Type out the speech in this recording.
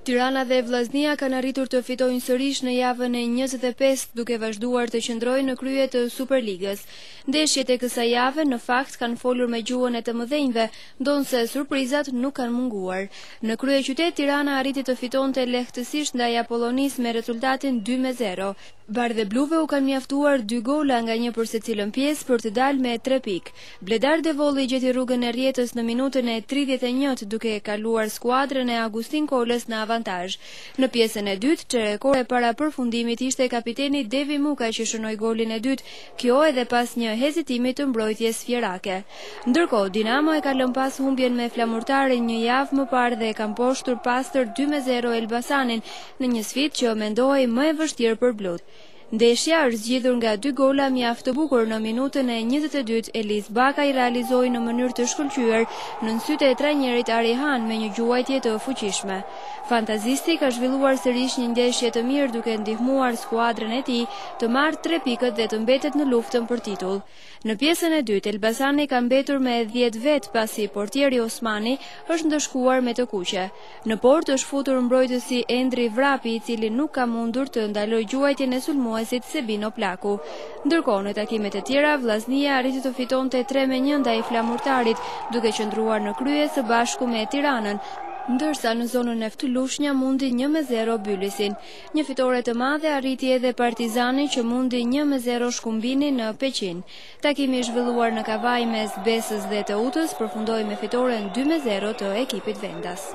Tirana dhe Vllaznia kanë arritur të fitojnë sërish në javën e 25 duke vazhduar të qëndrojnë në krye të Superligës. Ndeshjet e kësaj jave në fakt kanë folur me gjuhën e të mëdhenjve, ndonse surprizat nuk kanë munguar. Në kryeqytet Tirana arriti të fitonte lehtësisht ndaj Apollonis me rezultatin 2-0. Bardhë bluve u kanë mjaftuar 2 gola nga një për secilën pjesë për të dalë me 3 pikë. Bledar Devolli gjeti rrugën e rjetës në minutën e 31 duke kaluar skuadrën e Agustin Kolës në avantazh. Në pjesën e dytë, çerekore para përfundimit ishte kapiteni Devi Muka që shënoi golin e dytë, kjo edhe pas një hezitimi të mbrojtjes fjerake. Ndërkohë, Dinamo e ka lënë pas humbjen me Flamurtarin një javë më parë dhe ka mposhtur pastër 2-0 Elbasanin në një sfidë që mendohej më e vështirë për blut. Ndeshja është zgjidhur nga 2 gola mjaft të bukur. Në minutën e 22 Elis Bakaj realizoi në mënyrë të shkëlqyer në sytë e trajnerit Arihan me një gjuajtje të fuqishme. Fantazisti ka zhvilluar sërish një ndeshje të mirë duke ndihmuar skuadrën e tij të marrë 3 pikët dhe të mbetet në luftën për titull. Në pjesën e dytë Elbasani ka mbetur me 10 vet pasi portieri Osmani është ndëshkuar me të kuqe. Në port është futur mbrojtësi Endri Vrapi, i cili nuk ka mundur të ndalojë gjuajtjen e sulmuesit Sebino Plaku. Ndërkohë në takimet e tjera Vllaznia arriti të fitonte 3-1 ndaj Flamurtarit, duke qëndruar në krye së bashku me Tiranën, ndërsa në zonën e Ftëlushnja mundi 1-0 Bylisin. Një fitore të madhe arriti edhe Partizani që mundi 1-0 Shkumbinin në Peqin. Takimi i zhvilluar në kavaj mes Besës dhe Teutës përfundoi me fitoren 2-0 të ekipit vendas.